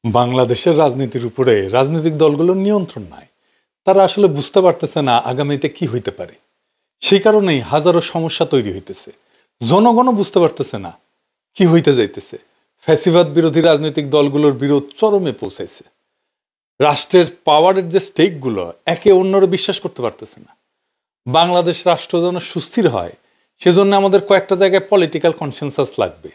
বাংলাদেশের রাজনীতির উপরে রাজনৈতিক দলগুলোর নিয়ন্ত্রণ নাই। তারা আসলে বুঝতে পারতেছে না আগামীতে কি হইতে পারে। সেই কারণেই হাজারো সমস্যা তৈরি হইতেছে। জনগণও বুঝতে পারতেছে না কি হইতে যাইতেছে। ফ্যাসিবাদ বিরোধী রাজনৈতিক দলগুলোর বিরোধ চরমে পৌঁছাইছে। রাষ্ট্রের পাওয়ারের যে স্টেকগুলো একে অন্যরে বিশ্বাস করতে পারতেছে না। বাংলাদেশ রাষ্ট্র যেন সুস্থির হয় সেজন্য আমাদের কয়েকটা জায়গায় পলিটিক্যাল কনসেনসাস লাগবে,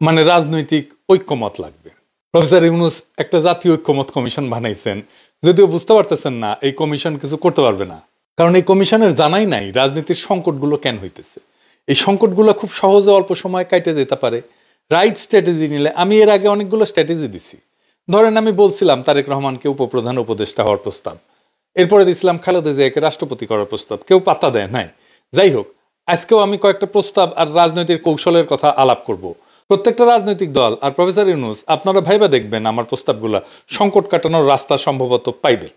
মানে রাজনৈতিক ঐক্যমত লাগবে। প্রফেসর ইউনূস একটা জাতীয় ঐক্যমত কমিশন বানাইছেন, যদিও বুঝতে পারতেছেন না এই কমিশন কিছু করতে পারবে না, কারণ এই কমিশনের জানাই নাই রাজনীতির সংকটগুলো কেন হইতেছে। এই সংকটগুলো খুব সহজে অল্প সময় কাটে যেতে পারে রাইট স্ট্র্যাটেজি নিলে। আমি এর আগে অনেকগুলো স্ট্র্যাটেজি দিছি। ধরেন আমি বলছিলাম তারেক রহমানকে উপপ্রধান উপদেষ্টা হওয়ার প্রস্তাব, এরপরে দিছিলাম খালেদা জিয়াকে রাষ্ট্রপতি করার প্রস্তাব, কেউ পাত্তা দেয় নাই। যাই হোক, আজকেও আমি কয়েকটা প্রস্তাব আর রাজনৈতিক কৌশলের কথা আলাপ করব। প্রত্যেকটা রাজনৈতিক দল আর প্রফেসর ইউনূস আপনারা ভাইবা দেখবেন আমার প্রস্তাবগুলা সংকট কাটানোর রাস্তা সম্ভবত পাইবে।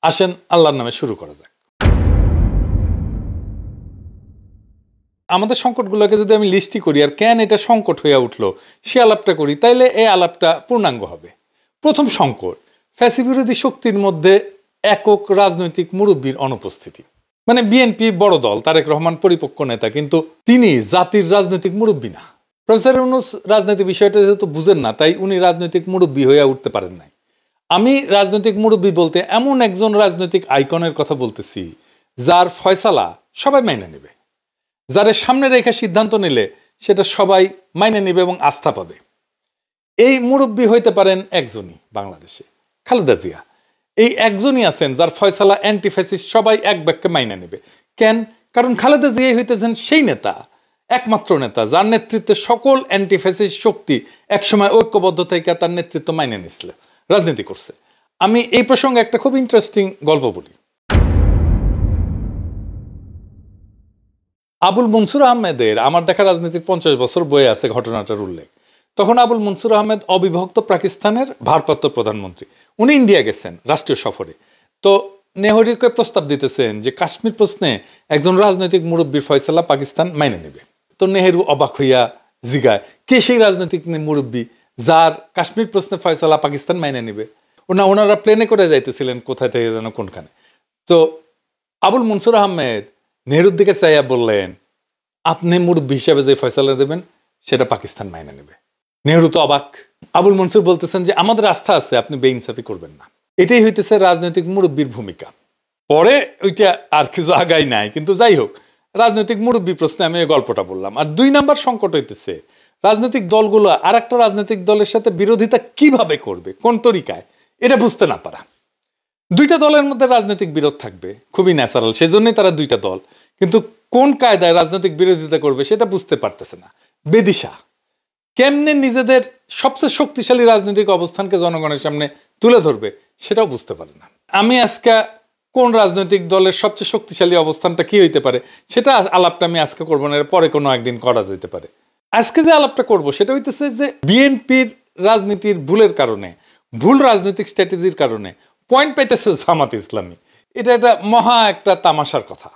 আসেন আল্লাহর নামে শুরু করা যাক। আমাদের সংকটগুলোকে যদি আমি লিস্টি করি আর কেন এটা সংকট হয়ে উঠলো সে আলাপটা করি, তাইলে এই আলাপটা পূর্ণাঙ্গ হবে। প্রথম সংকট, ফ্যাসিবিরোধী শক্তির মধ্যে একক রাজনৈতিক মুরব্বীর অনুপস্থিতি। মানে বিএনপি বড় দল, তারেক রহমান পরিপক্ক নেতা, কিন্তু তিনি জাতির রাজনৈতিক মুরব্বী না। প্রফেসর ইউনূস রাজনৈতিক বিষয়টা যেহেতু বুঝেন না, তাই উনি রাজনৈতিক মুরব্বী হয়ে উঠতে পারেন নাই। আমি রাজনৈতিক মুরব্বী বলতে এমন একজন রাজনৈতিক আইকনের কথা বলতেছি যার ফয়সালা সবাই মাইনে নেবে, যার সামনে রেখে সিদ্ধান্ত নিলে সেটা সবাই মাইনে নেবে এবং আস্থা পাবে। এই মুরব্বী হইতে পারেন একজনই বাংলাদেশে, খালেদা জিয়া। এই একজনই আছেন যার ফয়সালা অ্যান্টিফ্যাসিস্ট সবাই এক বাক্যে মাইনে নেবে। কেন? কারণ খালেদা জিয়াই হইতেছেন সেই নেতা, একমাত্র নেতা যার নেতৃত্বে সকল অ্যান্টিফ্যাসিস্ট শক্তি একসময় ঐক্যবদ্ধ থেকে তার নেতৃত্ব মাইনে নিছিল, রাজনীতি করছে। আমি এই প্রসঙ্গে একটা খুব ইন্টারেস্টিং গল্প বলি। আবুল মনসুর আহমেদের আমার দেখা রাজনীতির 50 বছর বয়ে আছে ঘটনাটার উল্লেখ। তখন আবুল মনসুর আহমেদ অবিভক্ত পাকিস্তানের ভারপ্রাপ্ত প্রধানমন্ত্রী। উনি ইন্ডিয়া গেছেন রাষ্ট্রীয় সফরে। তো নেহরুকে প্রস্তাব দিতেছেন যে কাশ্মীর প্রশ্নে একজন রাজনৈতিক মুরব্বীর ফয়সালা পাকিস্তান মাইনে নেবে। তো নেহেরু অবাক হইয়া জিগায়, কে সেই রাজনৈতিক মুরব্বী যার কাশ্মীর প্রশ্নে ফয়সালা পাকিস্তান মাইনে নেবে? ওনারা প্লেনে করে যাইতেছিলেন কোথায় থেকে যেন কোনখানে। তো আবুল মনসুর আহমেদ নেহরুর দিকে চাইয়া বললেন, আপনি মুরব্বী হিসাবে যে ফয়সালা দেবেন সেটা পাকিস্তান মাইনে নেবে। নেহরু তো অবাক। আবুল মনসুর বলতেছেন যে আমাদের আস্থা আছে, আপনি বেইনসাফি করবেন না। এটাই হইতেছে রাজনৈতিক মুরব্বীর ভূমিকা। পরে ওইটা আর কিছু আগাই নাই, কিন্তু যাই হোক, রাজনৈতিক মুরব্বী প্রশ্নে আমি এই গল্পটা বললাম। আর 2 নাম্বার সংকট হইতেছে রাজনৈতিক দলগুলো আর একটা রাজনৈতিক দলের সাথে বিরোধিতা কিভাবে করবে, কোন তরিকায়, এটা বুঝতে না পারা। 2টা দলের মধ্যে রাজনৈতিক বিরোধ থাকবে, খুবই ন্যাচারাল, সেজন্যই তারা 2টা দল, কিন্তু কোন কায়দায় রাজনৈতিক বিরোধিতা করবে সেটা বুঝতে পারতেছে না। বেদিশা। কেমনে নিজেদের সবচেয়ে শক্তিশালী রাজনৈতিক অবস্থানকে জনগণের সামনে তুলে ধরবে সেটাও বুঝতে পারে না। আমি আজকে কোন রাজনৈতিক দলের সবচেয়ে শক্তিশালী অবস্থানটা কি হইতে পারে সেটা আলাপটা আমি আজকে করবো না, পরে কোনো একদিন করা যেতে পারে। আজকে যে আলাপটা করব সেটা হইতেছে যে বিএনপির রাজনীতির ভুলের কারণে, ভুল রাজনৈতিক স্ট্র্যাটেজির কারণে পয়েন্ট পাইতেছে জামাত ইসলামী। এটা একটা মহা একটা তামাশার কথা।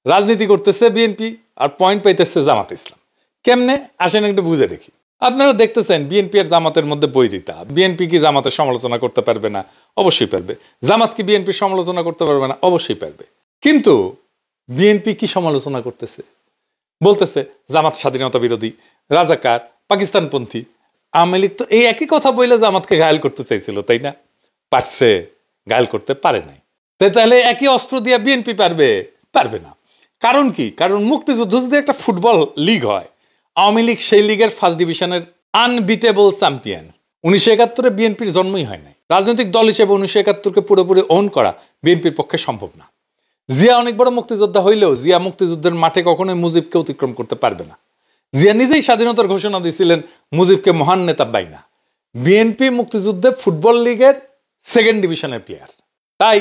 রাজনীতি করতেছে বিএনপি আর পয়েন্ট পাইতেছে জামাত ইসলাম। কেমনে আসেন একটু বুঝে দেখি। আপনারা দেখতেছেন বিএনপি আর জামাতের মধ্যে বৈরিতা। বিএনপি কি জামাতের সমালোচনা করতে পারবে না? অবশ্যই পারবে। জামাত কি বিএনপির সমালোচনা করতে পারবে না? অবশ্যই পারবে। কিন্তু বিএনপি কি সমালোচনা করতেছে? বলতেছে জামাত স্বাধীনতা বিরোধী, রাজাকার, পাকিস্তানপন্থী। আওয়ামী লীগ তো এই একই কথা বলে জামাতকে ঘায়েল করতে চাইছিল, তাই না? পারছে? ঘায়েল করতে পারে নাই। তাহলে একই অস্ত্র দিয়ে বিএনপি পারবে? পারবে না। কারণ কি? কারণ মুক্তিযুদ্ধ যদি একটা ফুটবল লিগ হয়, আওয়ামী লীগ সেই লিগের ফার্স্ট ডিভিশনের আনবিটেবল চ্যাম্পিয়ন। 1971-এ বিএনপির জন্মই হয় নাই। রাজনৈতিক দল হিসেবে 1971-কে পুরোপুরি ওন করা বিএনপির পক্ষে সম্ভব না। জিয়া অনেক বড় মুক্তিযোদ্ধা হইলেও জিয়া মুক্তিযুদ্ধের মাঠে কখনোই মুজিবকে অতিক্রম করতে পারবে না। জিয়া নিজেই স্বাধীনতার ঘোষণা দিয়েছিলেন মুজিবকে মহান নেতা বাইনা। বিএনপি মুক্তিযুদ্ধে ফুটবল লিগের 2nd ডিভিশনের প্লেয়ার। তাই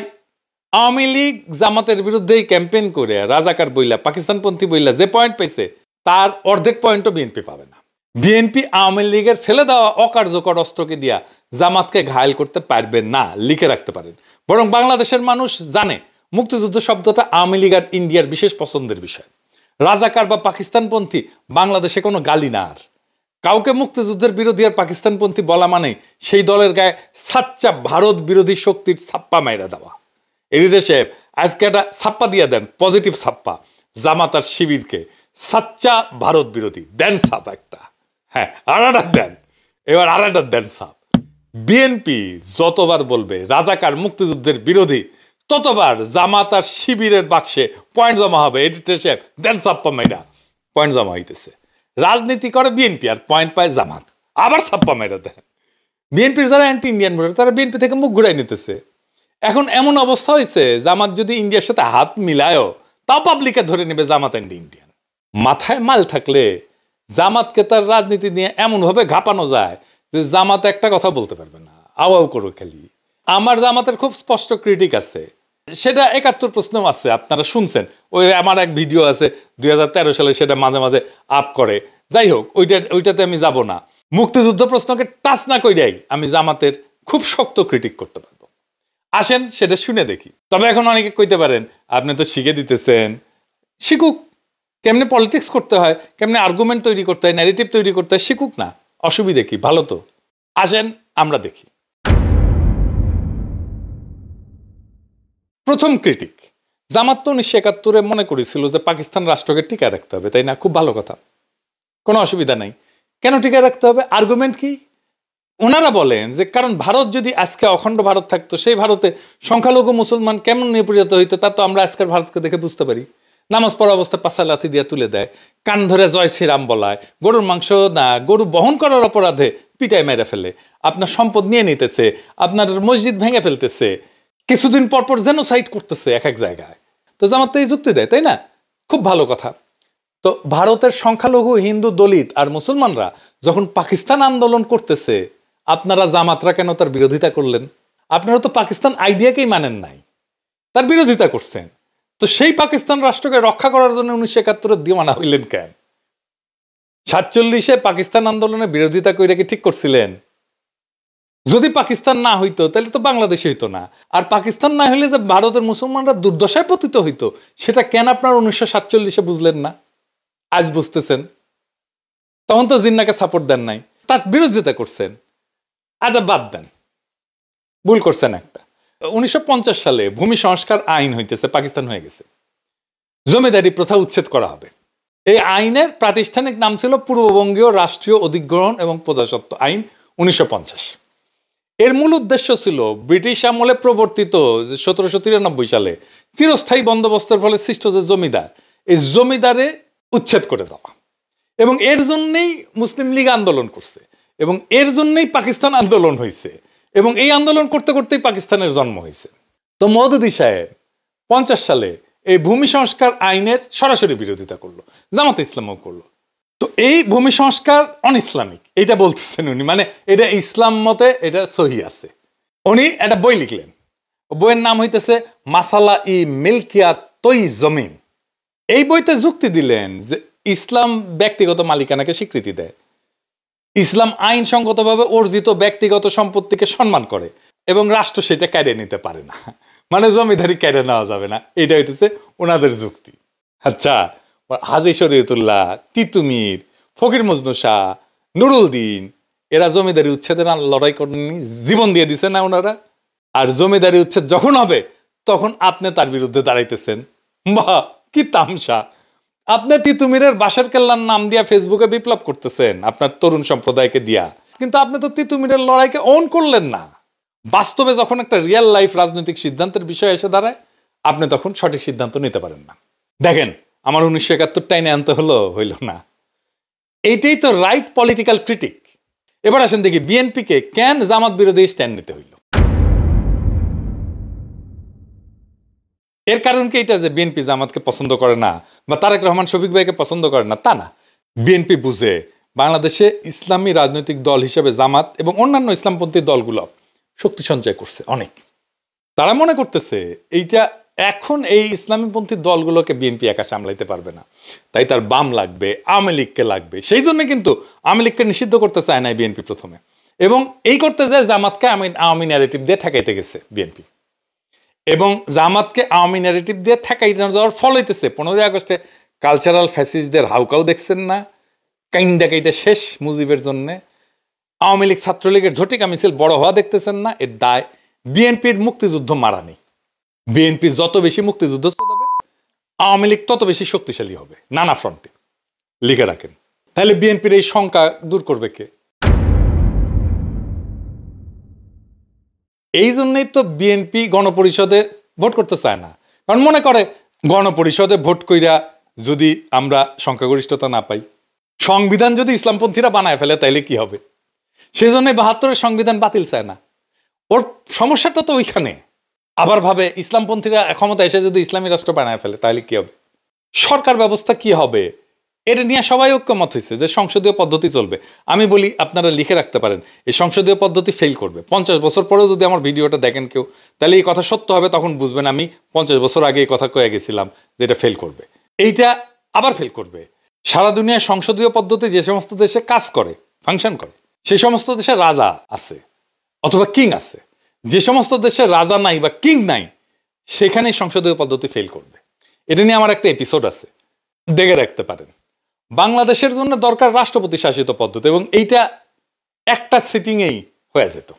আওয়ামী লীগ জামাতের বিরুদ্ধেই ক্যাম্পেইন করে রাজাকার বইলা, পাকিস্তানপন্থী বইলা যে পয়েন্ট পাইছে তার অর্ধেক পয়েন্টও বিএনপি পাবে না। বিএনপি আওয়ামী লীগের ফেলে দেওয়া অকার্যকর অস্ত্রকে দিয়া জামাতকে ঘায়েল করতে পারবে না, লিখে রাখতে পারেন। বরং বাংলাদেশের মানুষ জানে মুক্তিযুদ্ধ শব্দটা আওয়ামী লীগ আর ইন্ডিয়ার বিশেষ পছন্দের বিষয়। রাজাকার বা পাকিস্তানপন্থী বাংলাদেশে কোনো গালি না। আর কাউকে মুক্তিযুদ্ধের বিরোধী আর পাকিস্তানপন্থী বলা মানে সেই দলের গায়ে সাচ্চা ভারত বিরোধী শক্তির ছাপ্পা মাইরা দেওয়া। এডিটর সাহেব আজকে একটা ছাপ্পা দিয়ে দেন, পজিটিভ ছাপ্পা, জামাত আর শিবিরকে সাচ্চা ভারত বিরোধী দেন ছাপ একটা। হ্যাঁ, আড়াটা দেন, এবার আড়াটা দেন ছাপ। বিএনপি যতবার বলবে রাজাকার মুক্তিযুদ্ধের বিরোধী, ততবার জামাত আর শিবিরের বাক্সে পয়েন্ট জমা হবে। এডিটর সাহেব দেন ছাপ্পা মাইরা, পয়েন্ট জমা হইতেছে। রাজনীতি করে বিএনপি আর পয়েন্ট পায় জামাত, আবার ছাপ্পা মেরে দেন। বিএনপির যারা অ্যান্টি ইন্ডিয়ান ভোটার তারা বিএনপি থেকে মুখ ঘুরাই নিতেছে। এখন এমন অবস্থা হয়েছে জামাত যদি ইন্ডিয়ার সাথে হাত মিলায়ও তাও পাবলিকে ধরে নেবে জামাত অ্যান্টি ইন্ডিয়ান। মাথায় মাল থাকলে জামাতকে তার রাজনীতি নিয়ে এমনভাবে ঘাপানো যায় যে জামাত একটা কথা বলতে পারবে না, আওয়াও করো খালি। আমার জামাতের খুব স্পষ্ট ক্রিটিক আছে, সেটা ৭১ প্রশ্নও আছে, আপনারা শুনছেন। ওই আমার এক ভিডিও আছে ২০১৩ সালে, সেটা মাঝে মাঝে আপ করে। যাই হোক, ওইটাতে আমি যাব না। মুক্তিযুদ্ধ প্রশ্নকে টাচ না কইরাই আমি জামাতের খুব শক্ত ক্রিটিক করতে পারবো। আসেন সেটা শুনে দেখি। তবে এখন অনেকে কইতে পারেন আপনি তো শিখে দিতেছেন, শিখুক, কেমনে পলিটিক্স করতে হয়, কেমনে আর্গুমেন্ট তৈরি করতে হয়, ন্যারেটিভ তৈরি করতে হয়, শিখুক না, অসুবিধে কি, ভালো তো। আসেন আমরা দেখি। প্রথম ক্রিটিক, জামাত তো ১৯৭১ মনে করেছিল যে পাকিস্তান রাষ্ট্রকে টিকায় রাখতে হবে, তাই না? খুব ভালো কথা, কোনো অসুবিধা নাই। কেন টিকায় রাখতে হবে? আর্গুমেন্ট কি? ওনারা বলেন যে কারণ ভারত যদি আজকে অখণ্ড ভারত থাকতো, সেই ভারতে সংখ্যালঘু মুসলমান কেমন নিপীড়িত হইতো তা তো আমরা আজকের ভারতকে দেখে বুঝতে পারি। নামাজ পড়া অবস্থায় পাশা লাথি দিয়ে তুলে দেয়, কান ধরে জয় শ্রীরাম বলায়, গরুর মাংস না গরু বহন করার অপরাধে পিটায় মেরে ফেলে, আপনার সম্পদ নিয়ে নিতেছে, আপনার মসজিদ ভেঙে ফেলতেছে, কিছুদিন পর পর জেনোসাইড করতেছে এক এক জায়গায়। তো জামাত তো এই যুক্তি দেয়, তাই না? খুব ভালো কথা। তো ভারতের সংখ্যালঘু হিন্দু, দলিত আর মুসলমানরা যখন পাকিস্তান আন্দোলন করতেছে, আপনারা জামাতরা কেন তার বিরোধিতা করলেন? আপনারা তো পাকিস্তান আইডিয়াকেই মানেন নাই, তার বিরোধিতা করছেন। তো সেই পাকিস্তান রাষ্ট্রকে রক্ষা করার জন্য ১৯৭১ দিওয়ানা হইলেন কেন? ৪৭-এ পাকিস্তান আন্দোলনের বিরোধিতা কইরা কি ঠিক করছিলেন? যদি পাকিস্তান না হইতো তাহলে তো বাংলাদেশ হইতো না। আর পাকিস্তান না হইলে যে ভারতের মুসলমানরা দুর্দশায় পতিত হইতো, সেটা কেন আপনার ১৯৪৭-এ বুঝলেন না? আজ বুঝতেছেন। তখন তো জিন্নাকে সাপোর্ট দেন নাই, তার বিরোধিতা করছেন। আচ্ছা বাদ দেন, ভুল করছেন একটা। ১৯৫০ সালে ভূমি সংস্কার আইন হইতেছে, পাকিস্তান হয়ে গেছে, জমিদারি প্রথা উচ্ছেদ করা হবে। এই আইনের প্রাতিষ্ঠানিক নাম ছিল পূর্ববঙ্গীয় রাষ্ট্রীয় অধিগ্রহণ এবং প্রজাস্বত্ব আইন ১৯৫০। এর মূল উদ্দেশ্য ছিল ব্রিটিশ আমলে প্রবর্তিত ১৭৯৩ সালে চিরস্থায়ী বন্দোবস্তের ফলে সৃষ্ট যে জমিদার, এই জমিদারে উচ্ছেদ করে দেওয়া। এবং এর জন্যই মুসলিম লীগ আন্দোলন করছে, এবং এর জন্যই পাকিস্তান আন্দোলন হয়েছে, এবং এই আন্দোলন করতে করতেই পাকিস্তানের জন্ম হয়েছে। তো মওদুদী সাহেব ৫০ সালে এই ভূমি সংস্কার আইনের সরাসরি বিরোধিতা করলো, জামাতে ইসলামও করলো। তো এই ভূমি সংস্কার অন ইসলামিক এটা বলতেছেন উনি, মানে এটা ইসলাম মতে এটা সহি আছে। উনি একটা বই লিখলেন, বইয়ের নাম হইতেছে মাসালা ই মিল্কিয়াত তৈ জমিন। এই বইতে যুক্তি দিলেন যে ইসলাম ব্যক্তিগত মালিকানাকে স্বীকৃতি দেয়, ইসলাম আইনসঙ্গতভাবে অর্জিত ব্যক্তিগত সম্পত্তিকে সম্মান করে, এবং রাষ্ট্র সেটা কেড়ে নিতে পারে না, মানে জমিদারি কেড়ে নেওয়া যাবে না। এটা হইতেছে ওনাদের যুক্তি। আচ্ছা, হাজী শরীয়তুল্লাহ, তিতুমির, ফকির মজনু শাহ, নুরুল দিন, এরা জমিদারি উচ্ছেদের লড়াই করেননি, জীবন দিয়ে দিছে না ওনারা? আর জমিদারি উচ্ছেদ যখন হবে তখন আপনি তার বিরুদ্ধে দাঁড়াইতেছেন। বাহ, কি তামসা! আপনি তিতুমিরের বাঁশের কেল্লার নাম দিয়া ফেসবুকে বিপ্লব করতেছেন আপনার তরুণ সম্প্রদায়কে দিয়া, কিন্তু আপনি তো তিতুমিরের লড়াইকে অন করলেন না। বাস্তবে যখন একটা রিয়েল লাইফ রাজনৈতিক সিদ্ধান্তের বিষয় এসে দাঁড়ায়, আপনি তখন সঠিক সিদ্ধান্ত নিতে পারেন না। দেখেন, আমার ১৯৭১ টাইনে আনতে হইল না। এইটাই তো রাইট পলিটিক্যাল ক্রিটিক। এবার আসেন দেখি বিএনপিকে কেন জামাত বিরোধী স্ট্যান্ড নিতে হইল। এর কারণ কি এটা যে বিএনপি জামাতকে পছন্দ করে না বা তারেক রহমান শফিক ভাইকে পছন্দ করে না, তা না। বিএনপি বুঝে বাংলাদেশে ইসলামী রাজনৈতিক দল হিসেবে জামাত এবং অন্যান্য ইসলামপন্থী দলগুলো শক্তি সঞ্চয় করছে অনেক। তারা মনে করতেছে এইটা এখন এই ইসলামীপন্থী দলগুলোকে বিএনপি একা সামলাইতে পারবে না, তাই তার বাম লাগবে, আওয়ামী লীগকে লাগবে। সেই জন্য কিন্তু আওয়ামী লীগকে নিষিদ্ধ করতে চায় না বিএনপি প্রথমে, এবং এই করতে যায় জামাতকে আওয়ামী ন্যারেটিভ দিয়ে ঠেকাইতে গেছে বিএনপি, এবং জামাতকে আওয়ামী ন্যারেটিভ দিয়ে ঠেকাইতে যাওয়ার ফল হইতেছে 15ই আগস্টে কালচারাল ফ্যাসিস্টদের হাউকাউ দেখছেন না, কাইন্দা কাইটা শেষ মুজিবের জন্যে। আওয়ামী লীগ ছাত্রলীগের ঝটিকা মিছিল বড় হওয়া দেখতেছেন না, এর দায় বিএনপির মুক্তিযুদ্ধ মারানি। বিএনপি যত বেশি মুক্তিযুদ্ধ চালাবে, আওয়ামী লীগ তত বেশি শক্তিশালী হবে নানা ফ্রন্টে। লিখে রাখেন। তাহলে বিএনপির এই শঙ্কা দূর করবে কে? এই জন্যই তো বিএনপি গণপরিষদে ভোট করতে চায় না, কারণ মনে করে গণপরিষদে ভোট কইরা যদি আমরা সংখ্যাগরিষ্ঠতা না পাই, সংবিধান যদি ইসলামপন্থীরা বানায় ফেলে তাইলে কি হবে। সেই জন্য ৭২-এর সংবিধান বাতিল চায় না। ওর সমস্যাটা তো ওইখানে। আবার ভাবে ইসলামপন্থীরা ক্ষমতা এসে যদি ইসলামী রাষ্ট্র বানায় ফেলে তাহলে কি হবে, সরকার ব্যবস্থা কি হবে। এটা নিয়ে সবাই ঐক্যমত হয়েছে যে সংসদীয় পদ্ধতি চলবে। আমি বলি আপনারা লিখে রাখতে পারেন, এই সংসদীয় পদ্ধতি ফেল করবে। ৫০ বছর পরেও যদি আমার ভিডিওটা দেখেন কেউ, তাহলে এই কথা সত্য হবে, তখন বুঝবেন আমি ৫০ বছর আগে এই কথা কয়ে গেছিলাম যে এটা ফেল করবে। এইটা আবার ফেল করবে। সারা দুনিয়ায় সংসদীয় পদ্ধতি যে সমস্ত দেশে কাজ করে, ফাংশন করে, সেই সমস্ত দেশে রাজা আছে অথবা কিং আছে। যে সমস্ত দেশে রাজা নাই বা কিং নাই, সেখানে সংসদীয় পদ্ধতি ফেল করবে। এটা নিয়ে আমার একটা এপিসোড আছে, দেখে রাখতে পারেন। বাংলাদেশের জন্য দরকার রাষ্ট্রপতি শাসিত পদ্ধতি, এবং এইটা একটা সিটিংয়েই হয়ে যেত,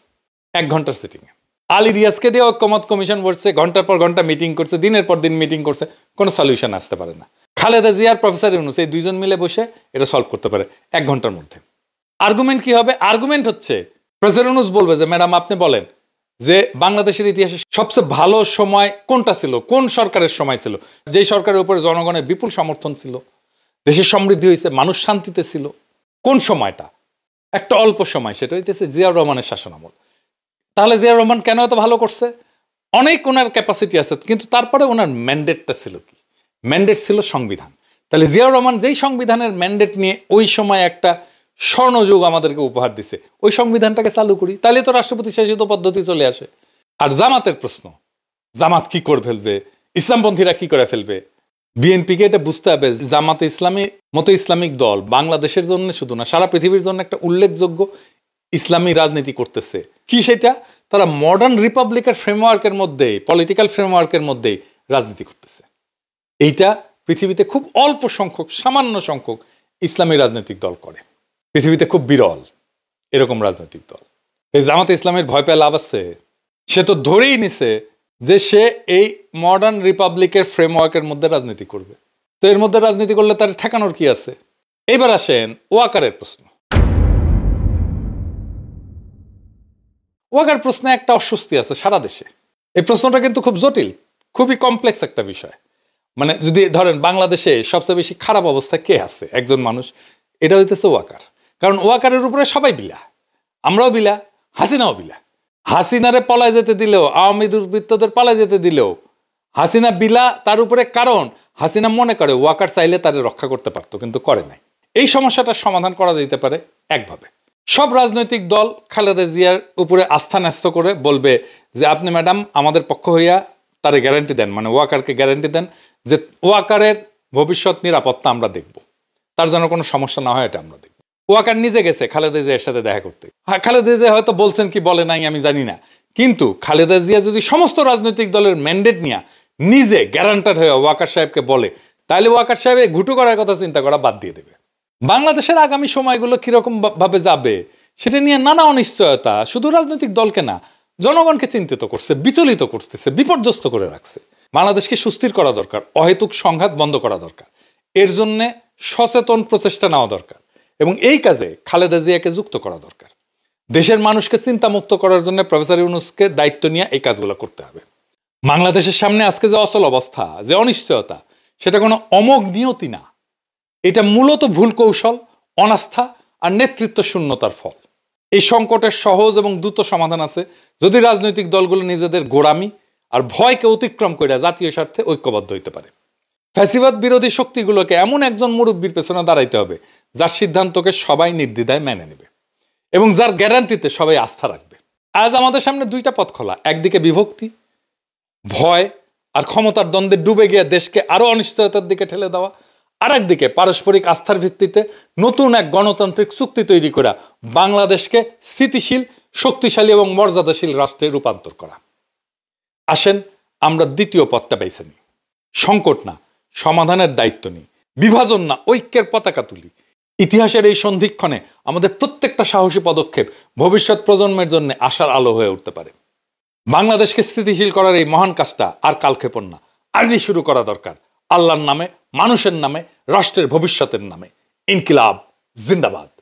১ ঘন্টার সিটিংয়ে। আলী রিয়াজকে দিয়ে ঐক্যমত কমিশন বসছে, ঘন্টার পর ঘন্টা মিটিং করছে, দিনের পর দিন মিটিং করছে, কোনো সলিউশন আসতে পারে না। খালেদা জিয়ার প্রফেসর ইউনূস, এই দুইজন মিলে বসে এটা সলভ করতে পারে ১ ঘন্টার মধ্যে। আর্গুমেন্ট কি হবে? আর্গুমেন্ট হচ্ছে প্রফেসর ইউনূস বলবে যে ম্যাডাম আপনি বলেন যে বাংলাদেশের ইতিহাসে সবচেয়ে ভালো সময় কোনটা ছিল, কোন সরকারের সময় ছিল, যেই সরকারের উপরে জনগণের বিপুল সমর্থন ছিল, দেশের সমৃদ্ধি হয়েছে, মানুষ শান্তিতে ছিল। কোন সময়টা? একটা অল্প সময়, সেটা হইতেছে জিয়াউর রহমানের শাসনামল। তাহলে জিয়াউর রহমান কেন এত ভালো করছে? অনেক ওনার ক্যাপাসিটি আছে, কিন্তু তারপরে ওনার ম্যান্ডেটটা ছিল কি? ম্যান্ডেট ছিল সংবিধান। তাহলে জিয়াউর রহমান যেই সংবিধানের ম্যান্ডেট নিয়ে ওই সময় একটা স্বর্ণযুগ আমাদেরকে উপহার দিছে, ওই সংবিধানটাকে চালু করি, তাহলে তো রাষ্ট্রপতি শাসিত পদ্ধতি চলে আসে। আর জামাতের প্রশ্ন, জামাত কি করে ফেলবে, ইসলামপন্থীরা কি করে ফেলবে? বিএনপিকে এটা বুঝতে হবে, জামাতে ইসলামী মতো ইসলামিক দল বাংলাদেশের জন্য শুধু না, সারা পৃথিবীর জন্য একটা উল্লেখযোগ্য ইসলামী রাজনীতি করতেছে। কি সেটা? তারা মডার্ন রিপাবলিকের ফ্রেমওয়ার্কের মধ্যেই, পলিটিক্যাল ফ্রেমওয়ার্কের মধ্যেই রাজনীতি করতেছে। এইটা পৃথিবীতে খুব অল্প সংখ্যক, সামান্য সংখ্যক ইসলামী রাজনৈতিক দল করে। পৃথিবীতে খুব বিরল এরকম রাজনৈতিক দল। এই জামাতে ইসলামের ভয় পেয়ে লাভ আছে? সে তো ধরেই নিছে যে সে এই মডার্ন রিপাবলিকের ফ্রেমওয়ার্কের মধ্যে রাজনীতি করবে। তো এর মধ্যে রাজনীতি করলে তার ঠেকানোর কি আছে? এবার আসেন ওয়াকারের প্রশ্ন। ওয়াকার প্রশ্নে একটা অস্বস্তি আছে সারা দেশে। এই প্রশ্নটা কিন্তু খুব জটিল, খুবই কমপ্লেক্স একটা বিষয়। মানে যদি ধরেন বাংলাদেশে সবচেয়ে বেশি খারাপ অবস্থায় কে আছে, একজন মানুষ, এটা হইতেছে ওয়াকার। কারণ ওয়াকারের উপরে সবাই বিলা, আমরাও বিলা, হাসিনাও বিলা। হাসিনারে পলায় যেতে দিলেও, আওয়ামী দুর্বৃত্তদের পালায় যেতে দিলেও হাসিনা বিলা তার উপরে, কারণ হাসিনা মনে করে ওয়াকার চাইলে তারে রক্ষা করতে পারতো, কিন্তু করে নাই। এই সমস্যাটার সমাধান করা যেতে পারে একভাবে। সব রাজনৈতিক দল খালেদা জিয়ার উপরে আস্থা ন্যস্ত করে বলবে যে আপনি ম্যাডাম আমাদের পক্ষ হইয়া তারে গ্যারান্টি দেন, মানে ওয়াকারকে গ্যারান্টি দেন যে ওয়াকারের ভবিষ্যৎ নিরাপত্তা আমরা দেখব, তার যেন কোনো সমস্যা না হয় এটা আমরা দেখব। ওয়াকার নিজে গেছে খালেদা জিয়ার সাথে দেখা করতে। হ্যাঁ, খালেদা জিয়া হয়তো বলছেন কি বলে নাই আমি জানি না, কিন্তু খালেদা জিয়া যদি সমস্ত রাজনৈতিক দলের ম্যান্ডেট নিয়ে নিজে গ্যারান্টার হয়ে ওয়াকার সাহেবকে বলে, তাহলে ওয়াকার সাহেব ঘুটু করার কথা চিন্তা করা বাদ দিয়ে দেবে। বাংলাদেশের আগামী সময়গুলো কিরকম ভাবে যাবে সেটা নিয়ে নানা অনিশ্চয়তা শুধু রাজনৈতিক দলকে না, জনগণকে চিন্তিত করছে, বিচলিত করতেছে, বিপর্যস্ত করে রাখছে। বাংলাদেশকে সুস্থির করা দরকার, অহেতুক সংঘাত বন্ধ করা দরকার, এর জন্যে সচেতন প্রচেষ্টা নেওয়া দরকার, এবং এই কাজে খালেদা জিয়াকে যুক্ত করা দরকার। দেশের মানুষকে চিন্তামুক্ত করার জন্য প্রফেসর ইউনূসকে দায়িত্ব নিয়ে এই কাজগুলো করতে হবে। বাংলাদেশের সামনে আজকে যে অচল অবস্থা, যে অনিশ্চয়তা, সেটা কোনো অমোঘ নিয়তি না, এটা মূলত ভুল কৌশল, অনাস্থা আর নেতৃত্ব শূন্যতার ফল। এই সংকটের সহজ এবং দ্রুত সমাধান আছে যদি রাজনৈতিক দলগুলো নিজেদের গোড়ামি আর ভয়কে অতিক্রম করে জাতীয় স্বার্থে ঐক্যবদ্ধ হইতে পারে। ফ্যাসিবাদ বিরোধী শক্তিগুলোকে এমন একজন মুরব্বীর পেছনে দাঁড়াইতে হবে যার সিদ্ধান্তকে সবাই নির্দ্বিধায় মেনে নেবে এবং যার গ্যারান্টিতে সবাই আস্থা রাখবে। আজ আমাদের সামনে দুইটা পথ খোলা, একদিকে বিভক্তি, ভয় আর ক্ষমতার দ্বন্দ্বে ডুবে গিয়ে দেশকে আরো অনিশ্চয়তার দিকে ঠেলে দেওয়া, আর একদিকে পারস্পরিক আস্থার ভিত্তিতে নতুন এক গণতান্ত্রিক চুক্তি তৈরি করা বাংলাদেশকে স্থিতিশীল, শক্তিশালী এবং মর্যাদাশীল রাষ্ট্রে রূপান্তর করা। আসেন আমরা দ্বিতীয় পথটা বেছে নিই। সংকট না, সমাধানের দায়িত্ব নিই, বিভাজন না, ঐক্যের পতাকা তুলি। ইতিহাসের এই সন্ধিক্ষণে আমাদের প্রত্যেকটা সাহসী পদক্ষেপ ভবিষ্যৎ প্রজন্মের জন্য আশার আলো হয়ে উঠতে পারে। বাংলাদেশকে স্থিতিশীল করার এই মহান কাজটা আর কালক্ষেপণ না, আজই শুরু করা দরকার। আল্লাহর নামে, মানুষের নামে, রাষ্ট্রের ভবিষ্যতের নামে। ইনকিলাব জিন্দাবাদ।